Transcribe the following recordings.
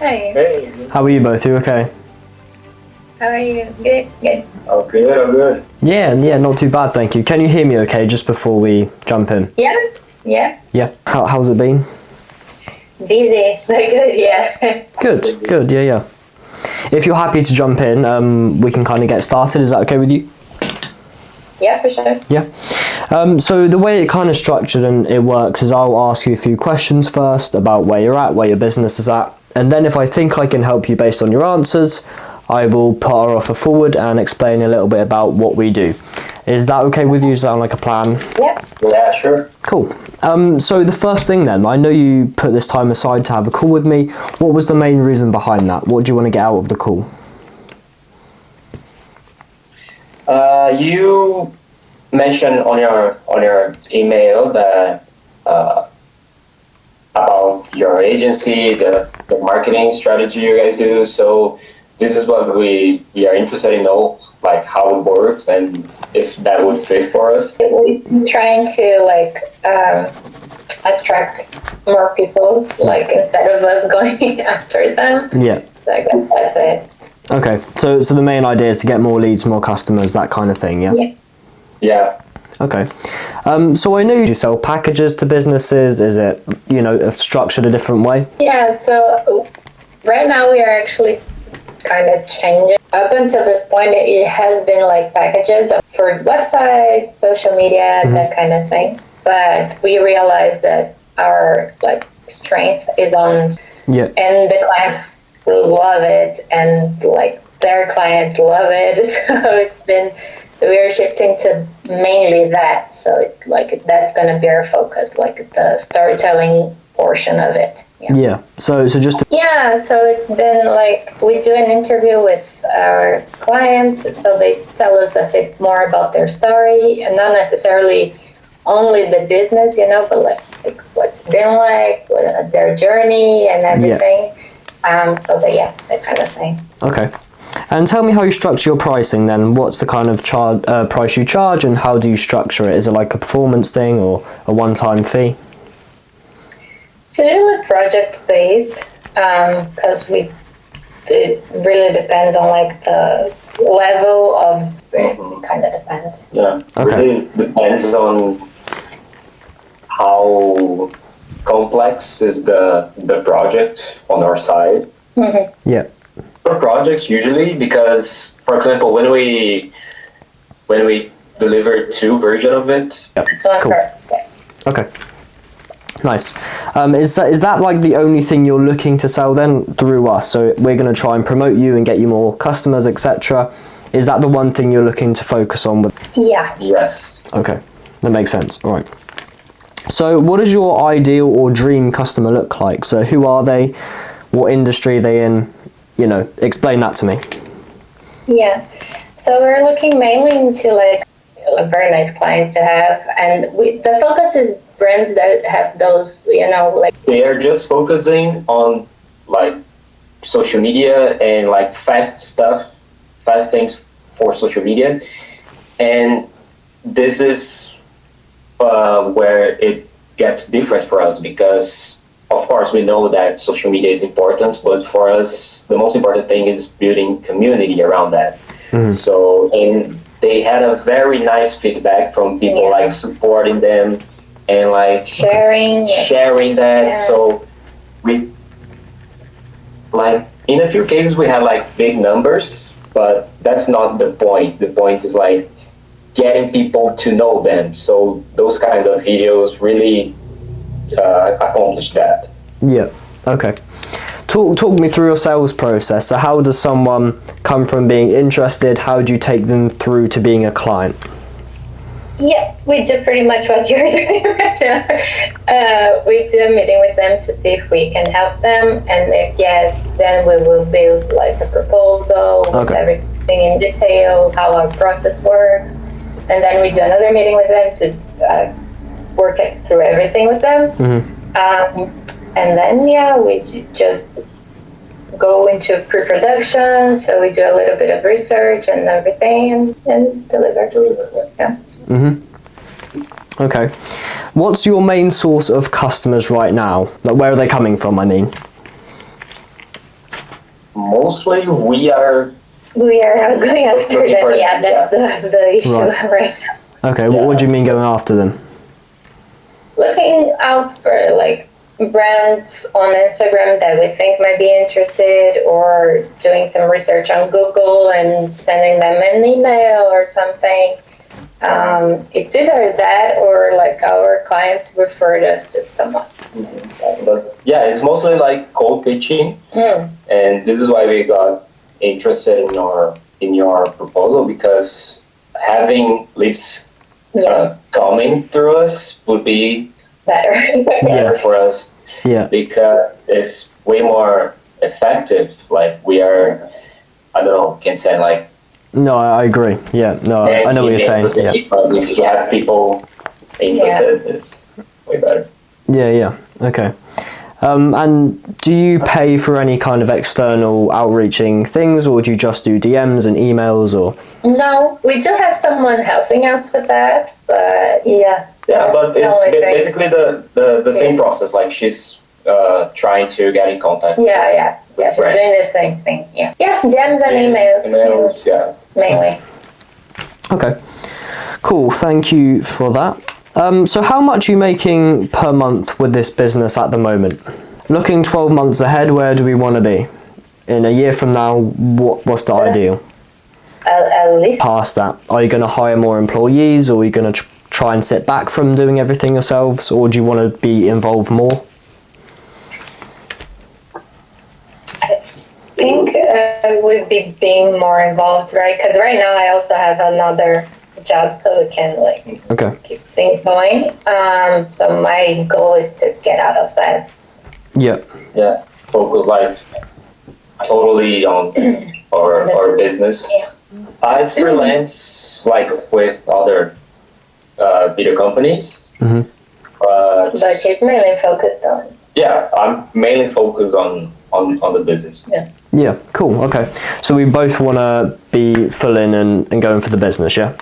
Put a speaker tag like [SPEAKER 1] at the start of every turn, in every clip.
[SPEAKER 1] Hi.
[SPEAKER 2] Hey,
[SPEAKER 3] How are you both? You okay?
[SPEAKER 1] How are you? Good. Good.
[SPEAKER 2] I'm good, I'm good.
[SPEAKER 3] Yeah, not too bad, thank you. Can you hear me okay just before we jump in?
[SPEAKER 1] Yeah. Yeah.
[SPEAKER 3] Yeah. How's it been?
[SPEAKER 1] Busy, but good. Yeah.
[SPEAKER 3] Good, yeah. If you're happy to jump in, we can kind of get started. Is that okay with you?
[SPEAKER 1] Yeah, for sure.
[SPEAKER 3] Yeah. So the way it kind of structured and it works is I'll ask you a few questions first about where you're at, where your business is at, and then if I think I can help you based on your answers, I will put our offer forward and explain a little bit about what we do. Is that okay with you? Does that sound like a plan?
[SPEAKER 1] Yeah.
[SPEAKER 2] Yeah, sure.
[SPEAKER 3] Cool. So the first thing then, I know you put this time aside to have a call with me. What was the main reason behind that? What do you want to get out of the call?
[SPEAKER 2] You mentioned on your email that about your agency, the marketing strategy you guys do. So this is what we are interested in know, like how it works and if that would fit for us.
[SPEAKER 1] We're trying to attract more people, like instead of us going after them.
[SPEAKER 3] Yeah.
[SPEAKER 1] So I guess that's it.
[SPEAKER 3] Okay. So the main idea is to get more leads, more customers, that kind of thing. Yeah.
[SPEAKER 1] Yeah.
[SPEAKER 2] Yeah.
[SPEAKER 3] Okay. So I know you sell packages to businesses. Is it, structured a different way?
[SPEAKER 1] Yeah. So right now we are actually kind of changing. Up until this point, it has been like packages for websites, social media, that kind of thing. But we realized that our strength is on,
[SPEAKER 3] Yeah.
[SPEAKER 1] and the clients love it, and their clients love it. So we are shifting to mainly that. So that's going to be our focus, like the storytelling portion of it.
[SPEAKER 3] Yeah. So just to
[SPEAKER 1] Yeah, so it's been we do an interview with our clients, so they tell us a bit more about their story, and not necessarily only the business, but like what's been what, their journey and everything. That kind of thing.
[SPEAKER 3] Okay. And tell me how you structure your pricing then. What's the kind of price you charge, and how do you structure it? Is it like a performance thing or a one-time fee?
[SPEAKER 1] It's usually project-based, because it really depends on the level of it. Kind of depends.
[SPEAKER 2] Yeah.
[SPEAKER 3] Okay.
[SPEAKER 2] Really depends on how complex is the project on our side.
[SPEAKER 1] Mm-hmm.
[SPEAKER 3] Yeah.
[SPEAKER 2] For projects usually, because for example when we deliver 2 versions of it.
[SPEAKER 3] Yep.
[SPEAKER 1] So
[SPEAKER 3] Cool. Okay. Nice. Is that like the only thing you're looking to sell then through us? So we're going to try and promote you and get you more customers, etc. Is that the one thing you're looking to focus on with?
[SPEAKER 1] Yeah.
[SPEAKER 2] Yes.
[SPEAKER 3] Okay, that makes sense. All right. So what does your ideal or dream customer look like? So who are they? What industry are they in? Explain that to me.
[SPEAKER 1] Yeah. So we're looking mainly into a very nice client to have, and the focus is brands that have those,
[SPEAKER 2] They are just focusing on social media and fast things for social media, and this is where it gets different for us, because of course we know that social media is important, but for us the most important thing is building community around that. So, and they had a very nice feedback from people supporting them and sharing that.
[SPEAKER 1] Yeah.
[SPEAKER 2] So we in a few cases we had big numbers, but that's not the point. The point is getting people to know them. So those kinds of videos really accomplish that.
[SPEAKER 3] Yeah. Okay. Talk me through your sales process. So how does someone come from being interested? How do you take them through to being a client?
[SPEAKER 1] Yeah, we do pretty much what you're doing right now. We do a meeting with them to see if we can help them, and if yes, then we will build a proposal with everything in detail, how our process works, and then we do another meeting with them to work it through everything with them. And then we just go into pre-production, so we do a little bit of research and everything, and deliver. Yeah.
[SPEAKER 3] Okay. What's your main source of customers right now? Where are they coming from, I mean?
[SPEAKER 2] mostly we are
[SPEAKER 1] going after
[SPEAKER 2] looking
[SPEAKER 1] them.
[SPEAKER 2] for-
[SPEAKER 1] Yeah, that's the issue right now.
[SPEAKER 3] Okay, what do you mean going after them?
[SPEAKER 1] Looking out for like brands on Instagram that we think might be interested, or doing some research on Google and sending them an email or something. It's either that or like our clients referred us to someone. So,
[SPEAKER 2] But yeah, it's mostly like cold pitching, and this is why we got interested in your proposal, because having leads coming through us would be
[SPEAKER 1] better.
[SPEAKER 2] better for us, because it's way more effective. Like we are, I don't know, can say like.
[SPEAKER 3] No, I agree. Yeah, no, I know what you're saying. Yeah.
[SPEAKER 2] If you have people interested, it's way better.
[SPEAKER 3] Yeah. Okay. And do you pay for any kind of external outreaching things, or do you just do DMs and emails, or?
[SPEAKER 1] No, we do have someone helping us with that, but yeah.
[SPEAKER 2] Yeah, but it's basically the same process. Like she's trying to get in contact.
[SPEAKER 1] Yeah. She's doing the same thing. Yeah, DMs and emails.
[SPEAKER 2] Yeah.
[SPEAKER 1] Mainly.
[SPEAKER 3] Okay. Cool. Thank you for that. So how much are you making per month with this business at the moment? Looking 12 months ahead, where do we want to be? In a year from now, what's the ideal?
[SPEAKER 1] At least.
[SPEAKER 3] Past that, are you going to hire more employees, or are you going to try and sit back from doing everything yourselves, or do you want to be involved more?
[SPEAKER 1] I think we'd be being more involved, right? Because right now I also have another job, so we can keep things going. So my goal is to get out of that.
[SPEAKER 3] Yeah.
[SPEAKER 2] Focus like totally on our business.
[SPEAKER 1] Yeah.
[SPEAKER 2] I freelance like with other video companies, but
[SPEAKER 1] it's mainly focused on.
[SPEAKER 2] Yeah, I'm mainly focused on the business.
[SPEAKER 3] Yeah, cool, okay. So we both want to be full in and going for the business, yeah?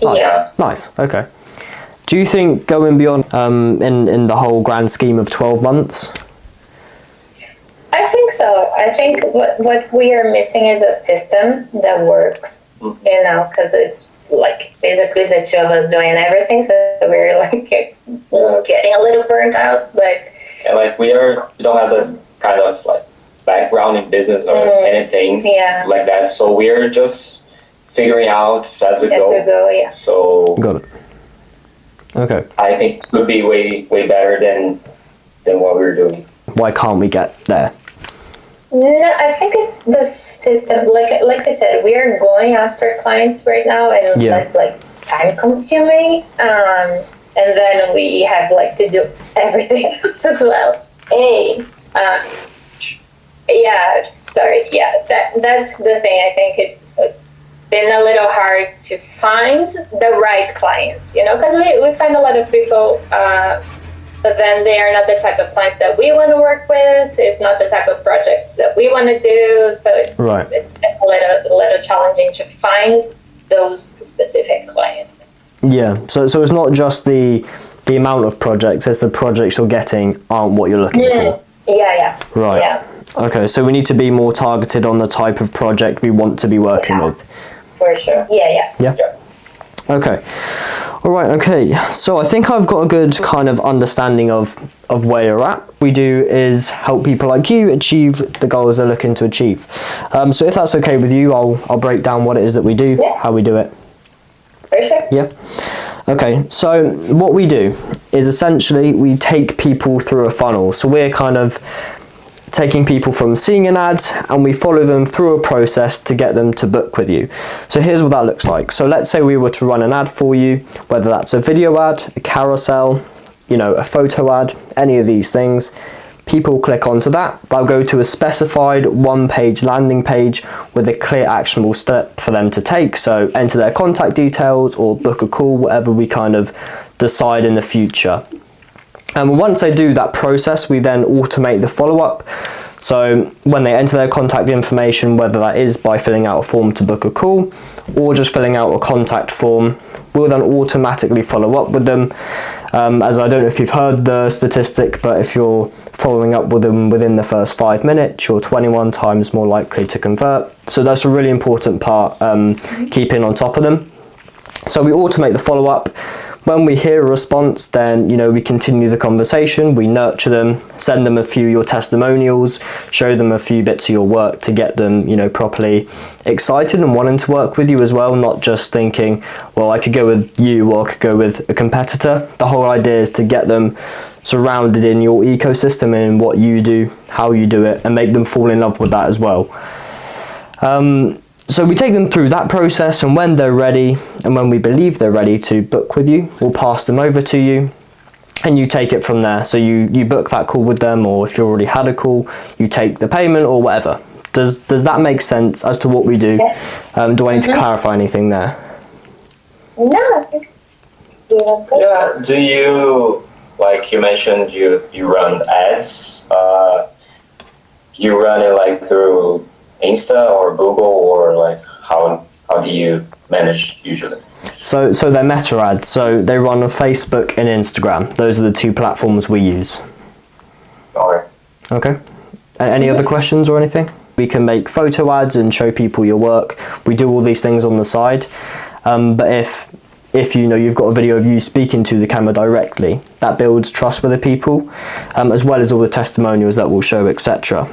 [SPEAKER 3] Nice.
[SPEAKER 1] Yeah.
[SPEAKER 3] Nice, okay. Do you think going beyond in the whole grand scheme of 12 months?
[SPEAKER 1] I think so. I think what we are missing is a system that works, because it's like basically the two of us doing everything, so we're like getting a little burnt out, but...
[SPEAKER 2] And like we don't have this kind of like background in business or anything like that, so we're just figuring out as we go. Yeah. So
[SPEAKER 3] got it. Okay.
[SPEAKER 2] I think it would be way better than what we're doing.
[SPEAKER 3] Why can't we get there?
[SPEAKER 1] No, I think it's the system. Like I said, we are going after clients right now, and that's like time consuming. And then we have to do everything else as well. That's the thing. I think it's been a little hard to find the right clients, because we find a lot of people, but then they are not the type of client that we want to work with. It's not the type of projects that we want to do. So it's been a little challenging to find those specific clients.
[SPEAKER 3] Yeah, so it's not just the amount of projects, it's the projects you're getting aren't what you're looking for.
[SPEAKER 1] Yeah.
[SPEAKER 3] Right.
[SPEAKER 1] Yeah.
[SPEAKER 3] Okay, so we need to be more targeted on the type of project we want to be working with.
[SPEAKER 1] For sure. Yeah.
[SPEAKER 3] Okay. All right, okay. So I think I've got a good kind of understanding of where you're at. What we do is help people like you achieve the goals they're looking to achieve. So if that's okay with you, I'll break down what it is that we do, how we do it.
[SPEAKER 1] For sure.
[SPEAKER 3] Yeah. Okay, so what we do is essentially we take people through a funnel. So we're kind of taking people from seeing an ad and we follow them through a process to get them to book with you. So here's what that looks like. So let's say we were to run an ad for you, whether that's a video ad, a carousel, a photo ad, any of these things. People click onto that, they'll go to a specified one-page landing page with a clear actionable step for them to take. So enter their contact details or book a call, whatever we kind of decide in the future. And once they do that process, we then automate the follow-up. So when they enter their contact information, whether that is by filling out a form to book a call or just filling out a contact form, we'll then automatically follow up with them As I don't know if you've heard the statistic, but if you're following up with them within the first 5 minutes, you're 21 times more likely to convert. So that's a really important part, keeping on top of them. So we automate the follow-up. When we hear a response, then, we continue the conversation, we nurture them, send them a few of your testimonials, show them a few bits of your work to get them, properly excited and wanting to work with you as well, not just thinking, well, I could go with you or I could go with a competitor. The whole idea is to get them surrounded in your ecosystem and in what you do, how you do it, and make them fall in love with that as well. So we take them through that process, and when they're ready, and when we believe they're ready to book with you, we'll pass them over to you, and you take it from there. So you book that call with them, or if you already had a call, you take the payment or whatever. Does that make sense as to what we do? Do I need to clarify anything there?
[SPEAKER 1] No, I think it's okay.
[SPEAKER 2] Yeah. Do you, like you mentioned, you run ads? You run it like through Insta or Google, or like how do you manage usually?
[SPEAKER 3] So they're meta ads. So they run on Facebook and Instagram. Those are the two platforms we use.
[SPEAKER 2] All right.
[SPEAKER 3] Okay. Any other questions or anything? We can make photo ads and show people your work. We do all these things on the side. But if you've got a video of you speaking to the camera directly, that builds trust with the people, as well as all the testimonials that we'll show, etc.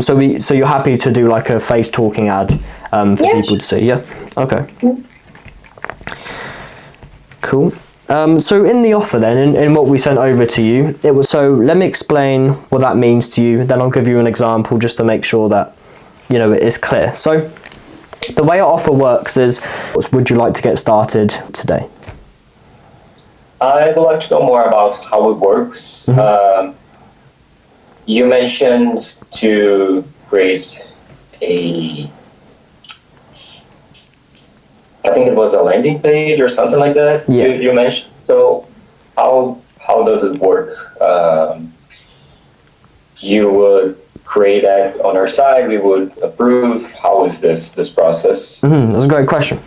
[SPEAKER 3] So you're happy to do like a face talking ad for people to see? Yeah. Okay. Cool. So in the offer then, in what we sent over to you, it was, so let me explain what that means to you, then I'll give you an example just to make sure that it is clear. So the way our offer works is, would you like to get started today?
[SPEAKER 2] I would like to know more about how it works. You mentioned to create I think it was a landing page or something like that.
[SPEAKER 3] Yeah.
[SPEAKER 2] You mentioned. So how does it work? You would create that on our side. We would approve. How is this process?
[SPEAKER 3] That's a great question.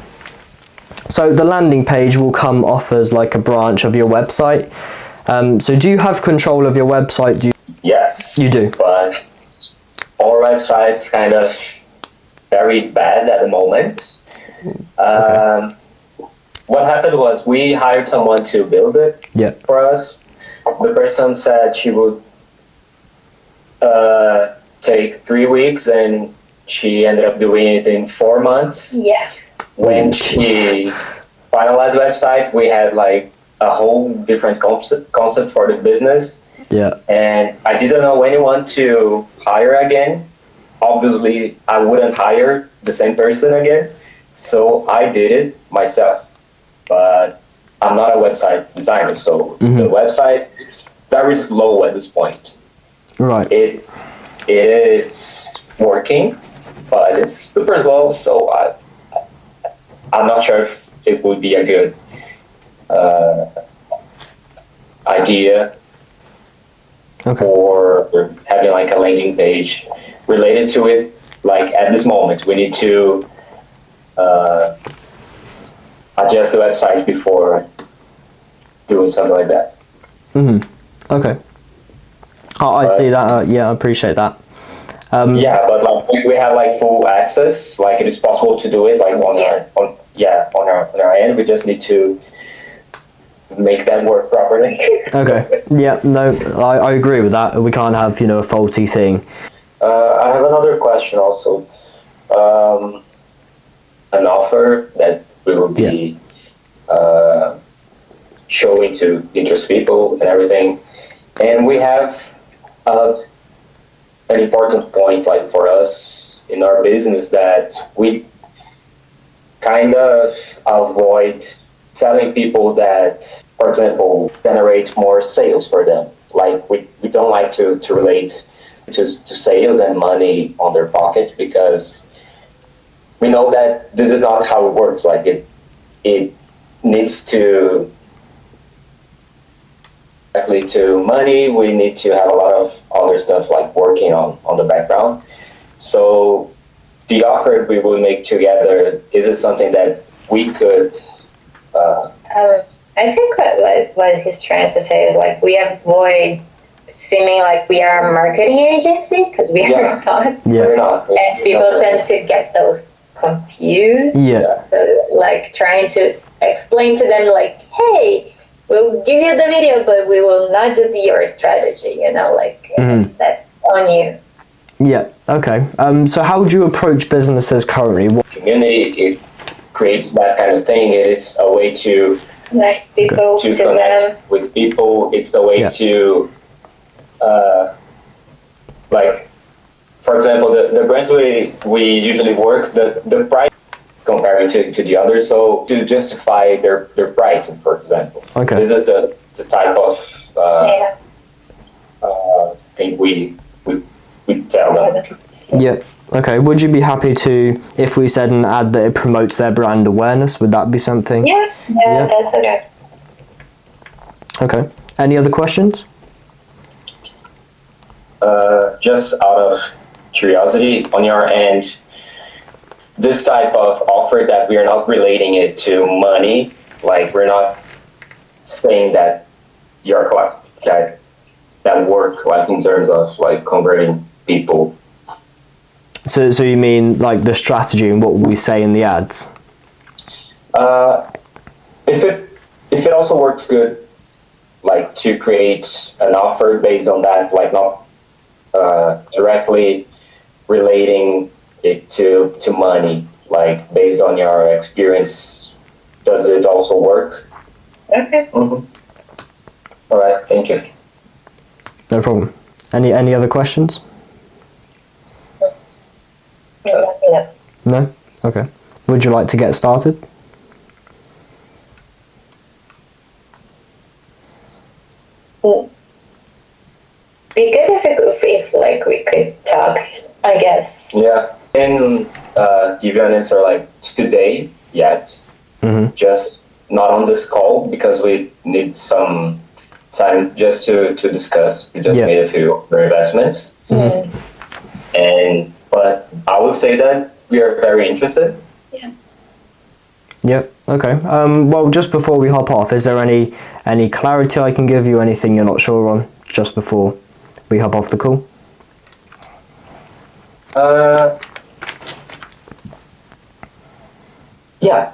[SPEAKER 3] So the landing page will come off as like a branch of your website. So do you have control of your website?
[SPEAKER 2] Yes.
[SPEAKER 3] You do.
[SPEAKER 2] But our website's kind of very bad at the moment.
[SPEAKER 3] Okay.
[SPEAKER 2] What happened was we hired someone to build it for us. The person said she would take 3 weeks, and she ended up doing it in 4 months.
[SPEAKER 1] Yeah.
[SPEAKER 2] When she finalized the website, we had like a whole different concept for the business.
[SPEAKER 3] Yeah.
[SPEAKER 2] And I didn't know anyone to hire again. Obviously, I wouldn't hire the same person again. So I did it myself. But I'm not a website designer, so the website is very slow at this point.
[SPEAKER 3] Right.
[SPEAKER 2] It is working, but it's super slow, so I'm not sure if it would be a good idea for having like a landing page related to it. Like at this moment, we need to adjust the website before doing something like that.
[SPEAKER 3] Okay. I see that. Yeah, I appreciate that.
[SPEAKER 2] Yeah, but like we have like full access. Like it is possible to do it like on our end. We just need to make that work properly.
[SPEAKER 3] Okay. Yeah. No, I agree with that. We can't have a faulty thing.
[SPEAKER 2] I have another question also. An offer that we will be showing to interest people and everything, and we have an important point like for us in our business that we kind of avoid telling people that, for example, generate more sales for them. Like we don't like to relate to sales and money on their pocket, because we know that this is not how it works. Like it needs to directly to money. We need to have a lot of other stuff like working on the background. So the offer we will make together, is it something that we could
[SPEAKER 1] I think what he's trying to say is like we avoid seeming like we are a marketing agency because we are not.
[SPEAKER 3] Yeah.
[SPEAKER 2] We're not.
[SPEAKER 1] And people tend to get those confused.
[SPEAKER 3] Yeah.
[SPEAKER 1] So like trying to explain to them like, hey, we'll give you the video, but we will not do your strategy. You know, like that's on you.
[SPEAKER 3] Yeah. Okay. So how do you approach businesses currently?
[SPEAKER 2] Community, it creates that kind of thing. It is a way to
[SPEAKER 1] Connect people to
[SPEAKER 2] connect
[SPEAKER 1] them.
[SPEAKER 2] with people. It's the way
[SPEAKER 3] Yeah.
[SPEAKER 2] to, like, for example, the brands we usually work, the price comparing to the others, so to justify their pricing, for example.
[SPEAKER 3] Okay.
[SPEAKER 2] This is the type of thing we tell them.
[SPEAKER 3] Yeah. Okay. Would you be happy to, if we said an ad that it promotes their brand awareness, would that be something?
[SPEAKER 1] Yeah, that's okay.
[SPEAKER 3] Okay. Any other questions?
[SPEAKER 2] Just out of curiosity, on your end, this type of offer that we are not relating it to money, like we're not saying that your that work like in terms of like converting people.
[SPEAKER 3] So you mean like the strategy and what we say in the ads?
[SPEAKER 2] If it also works good, like to create an offer based on that, like not directly relating it to money, like based on your experience, does it also work?
[SPEAKER 1] Okay.
[SPEAKER 2] All right, thank you.
[SPEAKER 3] No problem. Any other questions?
[SPEAKER 1] No.
[SPEAKER 3] No? Okay. Would you like to get started?
[SPEAKER 1] Be good if like we could talk, I guess.
[SPEAKER 2] Yeah, and give you an answer like today yet. Just not on this call because we need some time just to discuss. We just made a few investments, but I would say that we are very interested.
[SPEAKER 1] Yeah.
[SPEAKER 3] Yep. Okay. Well, just before we hop off, is there any clarity I can give you? Anything you're not sure on? Just before we hop off the call.
[SPEAKER 2] Yeah.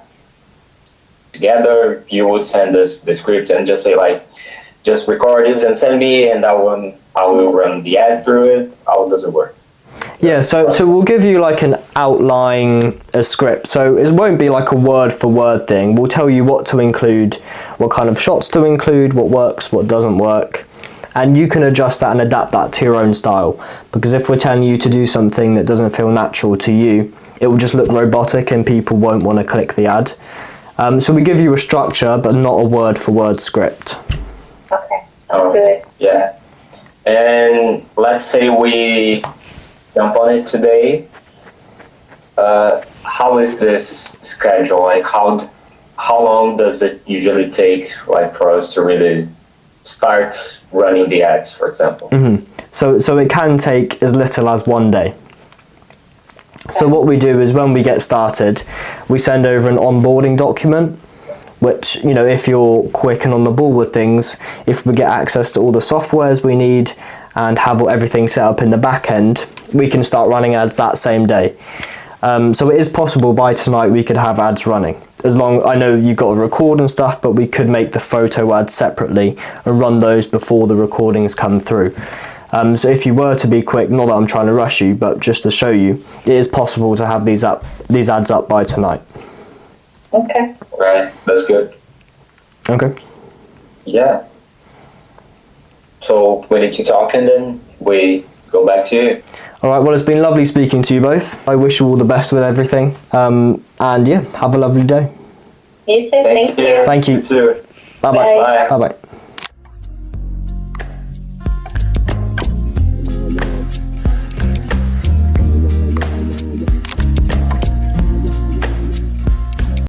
[SPEAKER 2] Together, you would send us the script and just say like, just record this and send me, and I will run the ads through it. How does it work?
[SPEAKER 3] Yeah, so we'll give you like an outline, a script. So it won't be like a word for word thing. We'll tell you what to include, what kind of shots to include, what works, what doesn't work. And you can adjust that and adapt that to your own style. Because if we're telling you to do something that doesn't feel natural to you, it will just look robotic and people won't want to click the ad. So we give you a structure, but not a word for word script.
[SPEAKER 1] Okay, sounds good.
[SPEAKER 2] Yeah. And let's say we jump on it today. How is this schedule? Like how long does it usually take, like for us to really start running the ads, for example?
[SPEAKER 3] So it can take as little as 1 day. So what we do is when we get started, we send over an onboarding document, which, you know, if you're quick and on the ball with things, if we get access to all the softwares we need and have everything set up in the back end, we can start running ads that same day. So it is possible by tonight we could have ads running. As long, I know you've got to record and stuff, but we could make the photo ads separately and run those before the recordings come through. So if you were to be quick, not that I'm trying to rush you, but just to show you, it is possible to have these ads up by tonight.
[SPEAKER 1] Okay.
[SPEAKER 2] Right, that's good.
[SPEAKER 3] Okay.
[SPEAKER 2] Yeah. So we need to talk and then we go back to you.
[SPEAKER 3] All right, well, it's been lovely speaking to you both. I wish you all the best with everything. And yeah, have a lovely day.
[SPEAKER 1] You too. Thank you.
[SPEAKER 3] Thank you.
[SPEAKER 2] You too.
[SPEAKER 3] Bye-bye.
[SPEAKER 2] Bye.
[SPEAKER 3] Bye-bye.